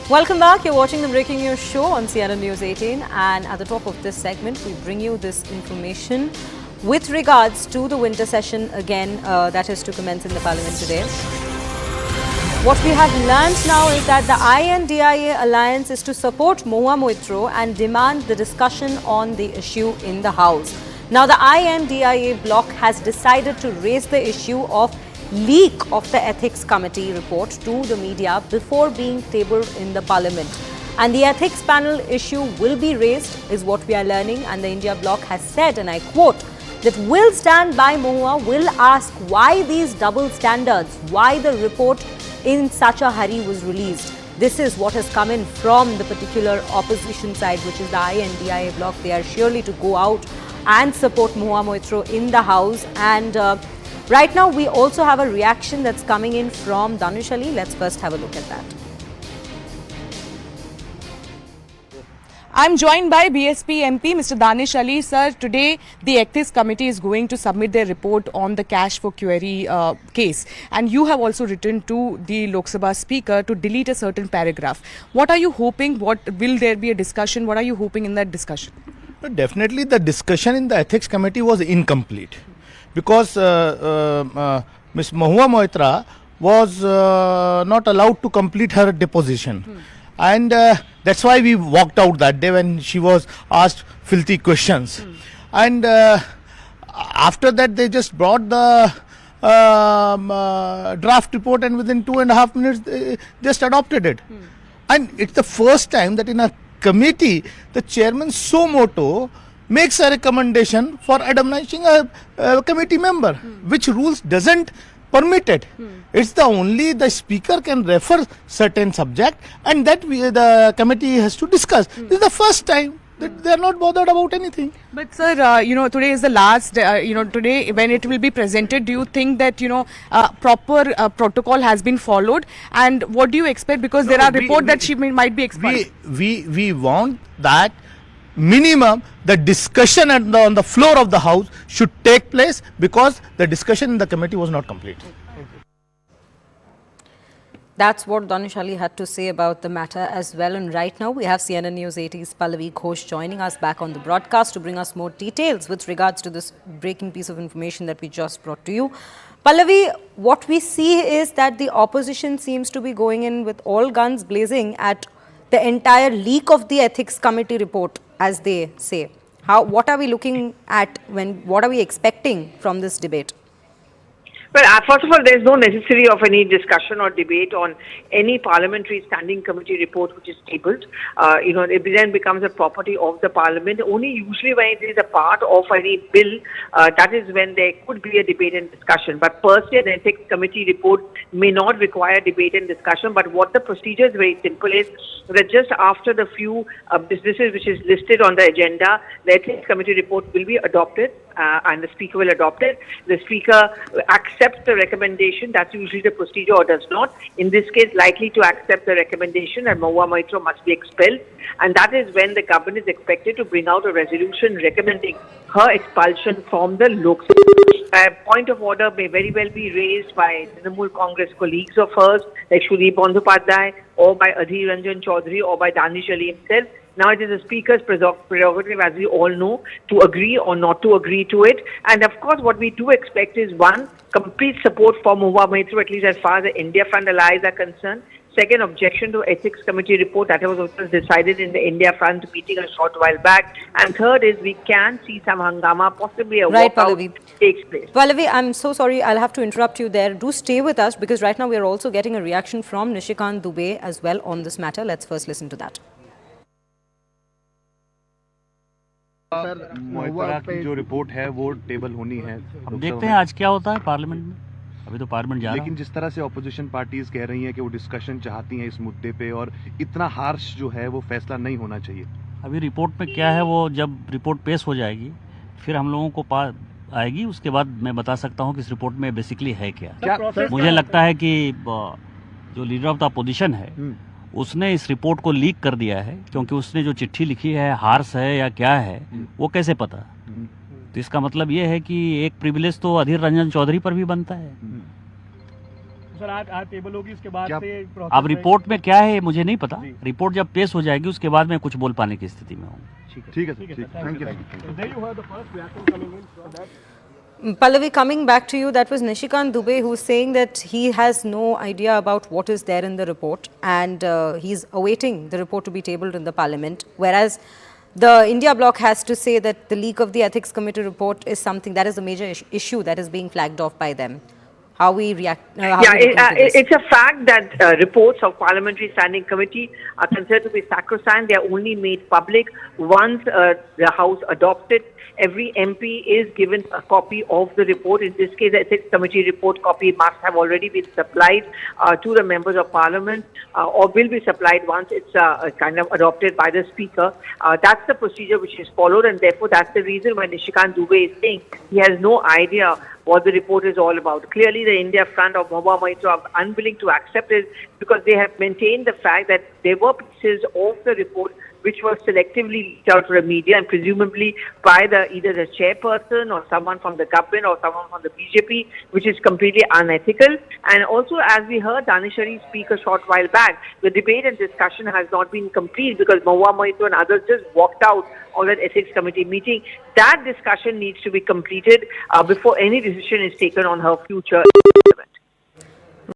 Welcome back. You're watching the Breaking News show on CNN News 18, and at the top of this segment, we bring you this information with regards to the winter session again that is to commence in the Parliament today. What we have learned now is that the I.N.D.I.A alliance is to support Mahua Moitra and demand the discussion on the issue in the House. Now, the I.N.D.I.A Bloc has decided to raise the issue of leak of the Ethics Committee report to the media before being tabled in the Parliament. And the Ethics Panel issue will be raised, is what we are learning. And the I.N.D.I.A Bloc has said, and I quote, that will stand by Mahua, will ask why these double standards, why the report in such a hurry was released. This is what has come in from the particular opposition side, which is the I.N.D.I.A Bloc. They are surely to go out and support Mahua Moitra in the House. And right now, we also have a reaction that's coming in from Danish. Let's first have a look at that. I'm joined by BSP MP Mr. Danish. Sir, today the Ethics Committee is going to submit their report on the cash for query case, and you have also written to the Lok Sabha Speaker to delete a certain paragraph. What are you hoping? What will there be a discussion? What are you hoping in that discussion? Definitely, the discussion in the Ethics Committee was incomplete because Ms. Mahua Moitra was not allowed to complete her deposition. And that's why we walked out that day when she was asked filthy questions. And after that, they just brought the draft report, and within 2.5 minutes, they just adopted it. And it's the first time that in a committee, the chairman so moto makes a recommendation for admonishing a committee member, which rules doesn't permit it. It's the speaker can refer certain subject, and that the committee has to discuss. This is the first time that they are not bothered about anything. But sir, today is the last, today when it will be presented, do you think that, proper protocol has been followed? And what do you expect? Because there are reports that she might be expired. We want that minimum the discussion on the floor of the House should take place, because the discussion in the committee was not complete. That's what Danish had to say about the matter as well. And right now we have CNN News 18's Pallavi Ghosh joining us back on the broadcast to bring us more details with regards to this breaking piece of information that we just brought to you. Pallavi, what we see is that the opposition seems to be going in with all guns blazing at the entire leak of the Ethics Committee report, as they say. What are we looking at? What are we expecting from this debate? Well, first of all, there is no necessity of any discussion or debate on any parliamentary standing committee report which is tabled. It then becomes a property of the parliament. Only usually when it is a part of any bill, that is when there could be a debate and discussion. But per se, the ethics committee report may not require debate and discussion. But what the procedure is very simple is that just after the few businesses which is listed on the agenda, the ethics committee report will be adopted. And the speaker will adopt it. The speaker accepts the recommendation. That's usually the procedure, or does not. In this case, likely to accept the recommendation, and Mahua Moitra must be expelled. And that is when the government is expected to bring out a resolution recommending her expulsion from the Lok Sabha. A point of order may very well be raised by Trinamool Congress colleagues of hers, like Shuri Bandhopadhyay, or by Adhir Ranjan Chaudhary, or by Danish himself. Now it is the Speaker's prerogative, as we all know, to agree or not to agree to it. And of course, what we do expect is, one, complete support for Mahua Moitra, at least as far as the I.N.D.I.A Front allies are concerned. Second, objection to Ethics Committee report that was also decided in the I.N.D.I.A Front meeting a short while back. And third is, we can see some hangama, possibly a walkout takes place. Pallavi, I'm so sorry, I'll have to interrupt you there. Do stay with us, because right now we are also getting a reaction from Nishikant Dubey as well on this matter. Let's first listen to that. Sir, Moitra की जो report है वो table होनी है। अब देखते हैं आज क्या होता है पार्लियामेंट में। अभी तो पार्लियामेंट जा रहा है। लेकिन जिस तरह से ऑपोजिशन पार्टीज कह रही हैं कि वो डिस्कशन चाहती हैं इस मुद्दे पे, और इतना हार्श जो है वो फैसला नहीं होना चाहिए। अभी रिपोर्ट में क्या है, वो जब रिपोर्ट पेश हो जाएगी फिर हम लोगों को आएगी, उसके बाद मैं बता सकता हूँ कि इस रिपोर्ट में बेसिकली है क्या। मुझे लगता है कि जो लीडर ऑफ द अपोजिशन है उसने इस रिपोर्ट को लीक कर दिया है, क्योंकि उसने जो चिट्ठी लिखी है हार्स है या क्या है वो कैसे पता। तो इसका मतलब ये है कि एक प्रिविलेज तो अधीर रंजन चौधरी पर भी बनता है। सर आज टेबल होगी, इसके बाद से अब रिपोर्ट में क्या है मुझे नहीं पता, रिपोर्ट जब पेश हो जाएगी उसके बाद मैं कुछ बोल पाने की स्थिति में हूँ। ठीक है sir, thank you. Pallavi, coming back to you, that was Nishikant Dubey who's saying that he has no idea about what is there in the report, and he's awaiting the report to be tabled in the parliament, whereas the I.N.D.I.A Bloc has to say that the leak of the ethics committee report is something that is a major issue that is being flagged off by them. How we react? It's a fact that reports of Parliamentary Standing Committee are considered to be sacrosanct. They are only made public once the House adopts it. Every MP is given a copy of the report. In this case, the Ethics Committee report copy must have already been supplied to the members of Parliament or will be supplied once it's kind of adopted by the Speaker. That's the procedure which is followed, and therefore that's the reason why Nishikant Dubey is saying he has no idea what the report is all about. Clearly, the India front of Mahua Moitra are unwilling to accept it because they have maintained the fact that there were pieces of the report which was selectively leaked out to the media, and presumably by either the chairperson or someone from the government or someone from the BJP, which is completely unethical. And also, as we heard Danish speak a short while back, the debate and discussion has not been complete because Mahua Moitra and others just walked out of that ethics committee meeting. That discussion needs to be completed before any decision is taken on her future.